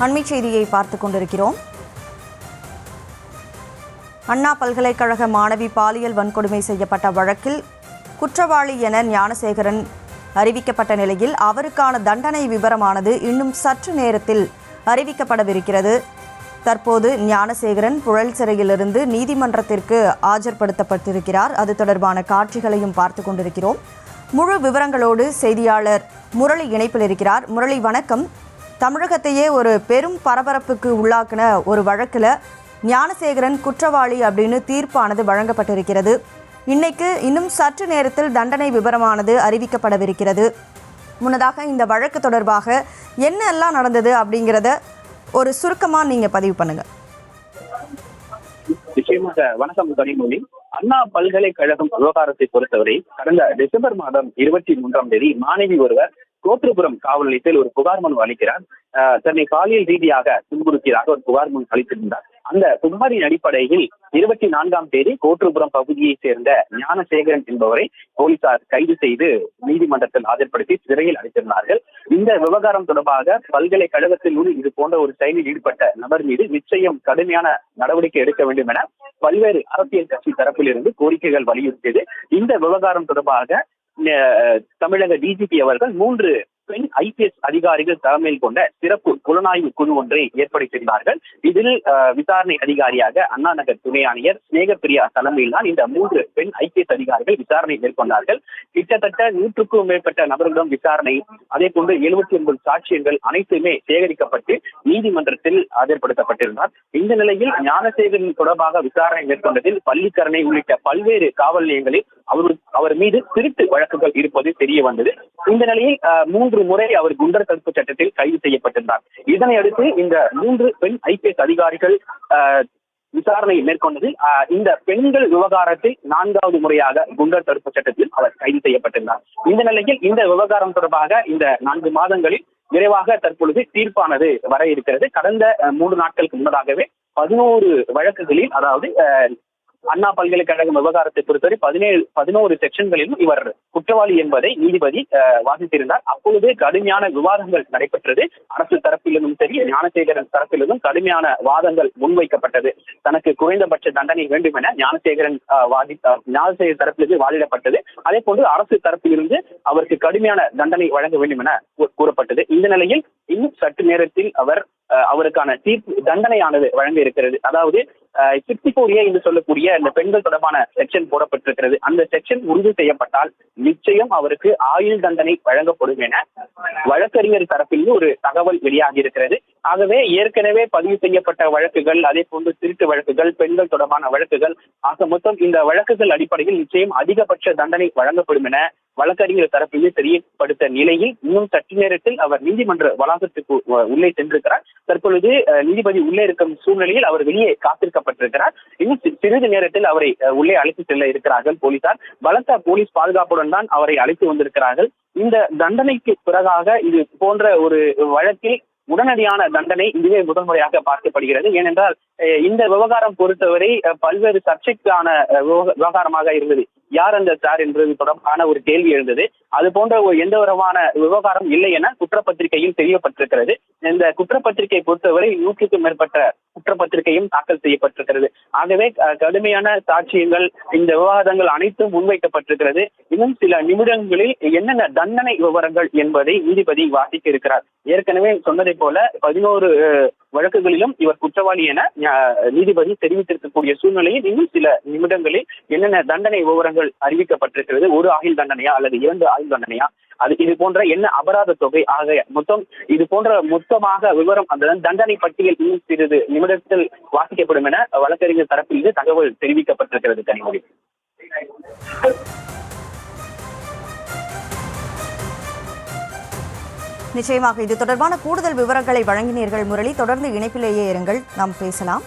அண்மை செய்தியை பார்த்துக் கொண்டிருக்கிறோம். அண்ணா பல்கலைக்கழக மாணவி பாலியல் வன்கொடுமை செய்யப்பட்ட வழக்கில் குற்றவாளி என ஞானசேகரன் அறிவிக்கப்பட்ட நிலையில் அவருக்கான தண்டனை விவரமானது இன்னும் சற்று நேரத்தில் அறிவிக்கப்படவிருக்கிறது. தற்போது ஞானசேகரன் புழல் சிறையிலிருந்து நீதிமன்றத்திற்கு ஆஜர்படுத்தப்பட்டிருக்கிறார். அது தொடர்பான காட்சிகளையும் பார்த்து கொண்டிருக்கிறோம். முழு விவரங்களோடு செய்தியாளர் முரளி இணைப்பில் இருக்கிறார். முரளி, வணக்கம். தமிழகத்தையே ஒரு பெரும் பரபரப்புக்கு உள்ளாக்கின ஒரு வழக்கில் ஞானசேகரன் குற்றவாளி அப்படின்னு தீர்ப்பானது வழங்கப்பட்டிருக்கிறது. இன்னும் சற்று நேரத்தில் தண்டனை விவரமானது அறிவிக்கப்படவிருக்கிறது. முன்னதாக இந்த வழக்கு தொடர்பாக என்ன எல்லாம் நடந்தது அப்படிங்கிறத ஒரு சுருக்கமா நீங்க பதிவு பண்ணுங்க. நிச்சயமாக. வணக்கம் கனிமொழி. அண்ணா பல்கலைக்கழகம் விவகாரத்தை பொறுத்தவரை கடந்த டிசம்பர் மாதம் 23ஆம் தேதி மாணவி ஒருவர் கோத்திரபுரம் காவல் நிலையத்தில் ஒரு புகார் மனு அளிக்கிறார். தன்னை பாலியல் ரீதியாக துன்புறுத்தியதாக ஒரு புகார் மனு அளித்திருந்தார். அந்த புகாரின் அடிப்படையில் 24ஆம் தேதி கோத்திரபுரம் பகுதியைச் சேர்ந்த ஞானசேகரன் என்பவரை போலீசார் கைது செய்து நீதிமன்றத்தில் ஆஜர்படுத்தி சிறையில் அடைத்திருந்தார்கள். இந்த விவகாரம் தொடர்பாக பல்கலைக்கழகத்தில் இது போன்ற ஒரு செயலில் ஈடுபட்ட நபர் மீது நிச்சயம் கடுமையான நடவடிக்கை எடுக்க வேண்டும் என பல்வேறு அரசியல் கட்சி தரப்பிலிருந்து கோரிக்கைகள் வலியுறுத்தியது. இந்த விவகாரம் தொடர்பாக தமிழக டிஜிபி அவர்கள் 3 பெண் IPS அதிகாரிகள் தலைமையில் கொண்ட சிறப்பு புலனாய்வு குழு ஒன்றை ஏற்படுத்தியிருந்தார்கள். இதில் விசாரணை அதிகாரியாக அண்ணா நகர் துணை ஆணையர் ஸ்நேகப்பிரியா தலைமையில் தான் இந்த 3 பெண் IPS அதிகாரிகள் விசாரணை மேற்கொண்டார்கள். கிட்டத்தட்ட 100க்கும் மேற்பட்ட நபர்களிடம் விசாரணை, அதே போன்று 79 சாட்சியங்கள் அனைத்துமே சேகரிக்கப்பட்டு நீதிமன்றத்தில் ஆஜர்படுத்தப்பட்டிருந்தார். இந்த நிலையில் ஞானசேகரன் தொடர்பாக விசாரணை மேற்கொண்டதில் பள்ளிக்கரணை உள்ளிட்ட பல்வேறு காவல் நிலையங்களில் அவர் மீது திருட்டு வழக்குகள் இருப்பது தெரிய வந்தது. இந்த நிலையில் 3 முறை அவர் குண்டர் தடுப்பு சட்டத்தில் கைது செய்யப்பட்டிருந்தார். இதனை அடுத்து இந்த 3 பெண் IPS அதிகாரிகள் விசாரணை மேற்கொண்டதில் இந்த பெண்கள் விவகாரத்தில் 4வது முறையாக குண்டர் தடுப்பு சட்டத்தில் அவர் கைது செய்யப்பட்டிருந்தார். இந்த நிலையில் இந்த விவகாரம் தொடர்பாக இந்த 4 மாதங்களில் விரைவாக தற்பொழுது தீர்ப்பானது வர இருக்கிறது. கடந்த 3 நாட்களுக்கு முன்னதாகவே 11 வழக்குகளில், அதாவது அண்ணா பல்கலைக்கழகம் விவகாரத்தை பொறுத்தவரை 11 செக்ஷன்களிலும் இவர் குற்றவாளி என்பதை நீதிபதி வாசித்திருந்தார். அப்பொழுது கடுமையான விவாதங்கள் நடைபெற்றது. அரசு தரப்பிலிருந்தும் சரி, ஞானசேகரன் தரப்பிலிருந்தும் கடுமையான வாதங்கள் முன்வைக்கப்பட்டது. தனக்கு குறைந்தபட்ச தண்டனை வேண்டும் என ஞானசேகரன் தரப்பிலிருந்து வாதிடப்பட்டது. அதே போன்று அரசு தரப்பிலிருந்து அவருக்கு கடுமையான தண்டனை வழங்க வேண்டும் என கூறப்பட்டது. இந்த நிலையில் இன்னும் சற்று நேரத்தில் அவருக்கான தீர்ப்பு தண்டனையானது வழங்க இருக்கிறது. அதாவது 64A என்று சொல்லக்கூடிய இந்த பெண்கள் தொடர்பான செக்ஷன் போடப்பட்டிருக்கிறது. அந்த செக்ஷன் உறுதி செய்யப்பட்டால் நிச்சயம் அவருக்கு ஆயுள் தண்டனை வழங்கப்படும் என வழக்கறிஞர் தரப்பில் ஒரு தகவல் வெளியாகி இருக்கிறது. ஆகவே ஏற்கனவே பதிவு செய்யப்பட்ட வழக்குகள், அதே போன்று திருட்டு வழக்குகள், பெண்கள் தொடர்பான வழக்குகள், ஆக மொத்தம் இந்த வழக்குகள் அடிப்படையில் நிச்சயம் அதிகபட்ச தண்டனை வழங்கப்படும் என வழக்கறிஞர் தரப்பிலே தெரியப்படுத்த நிலையில் இன்னும் சற்று நேரத்தில் அவர் நீதிமன்ற வளாகத்துக்கு உள்ளே சென்றிருக்கிறார். தற்பொழுது நீதிபதி உள்ளே இருக்கும் சூழ்நிலையில் அவர் வெளியே காத்திருக்கப்பட்டிருக்கிறார். இன்னும் சிறிது நேரத்தில் அவரை உள்ளே அழைத்து செல்ல இருக்கிறார்கள் போலீசார். பலத்த போலீஸ் பாதுகாப்புடன் தான் அவரை அழைத்து வந்திருக்கிறார்கள். இந்த தண்டனைக்கு பிறகாக இது போன்ற ஒரு வழக்கில் உடனடியான தண்டனை இதுவே முதன்முறையாக பார்க்கப்படுகிறது. ஏனென்றால் இந்த விவகாரம் பொறுத்தவரை பல்வேறு சர்ச்சைக்கான விவகாரமாக இருந்தது. யார் அந்த சார் என்பது தொடர்பான ஒரு கேள்வி எழுந்தது. அது போன்ற எந்த விதமான விவகாரம் இல்லை என குற்றப்பத்திரிகையில் தெரியப்பட்டிருக்கிறது. இந்த குற்றப்பத்திரிகை பொறுத்தவரை 100க்கும் மேற்பட்ட குற்றப்பத்திரிகையும் தாக்கல் செய்யப்பட்டிருக்கிறது. ஆகவே கடுமையான சாட்சியங்கள், இந்த விவாதங்கள் அனைத்தும் முன்வைக்கப்பட்டிருக்கிறது. இன்னும் சில நிமிடங்களில் என்னென்ன தண்டனை விவரங்கள் என்பதை நீதிபதி வாசிக்க இருக்கிறார். ஏற்கனவே சொன்னதை போல 11 வழக்குகளிலும் இவர் குற்றவாளி என நீதிபதி தெரிவித்திருக்கக்கூடிய சூழ்நிலையில் இன்னும் சில நிமிடங்களில் என்னென்ன தண்டனை விவரங்கள் அறிவிக்கப்பட்டிருக்கிறது, 1 ஆயுள் தண்டனையா அல்லது 2 ஆயுள் தண்டனையா, இது போன்ற என்ன அபராத தொகை, ஆக மொத்தம் இது போன்ற மொத்தமாக விவரம் அந்த தண்டனை பட்டியல் இன்னும் சிறிது நிமிடத்தில் வாசிக்கப்படும் என வழக்கறிஞர் தரப்பில் தகவல் தெரிவிக்கப்பட்டிருக்கிறது. கனிமொழி, நிச்சயமாக இது தொடர்பான கூடுதல் விவரங்களை வழங்கினீர்கள் முரளி. தொடர்ந்து இணைப்பிலேயே இருங்கள், நாம் பேசலாம்.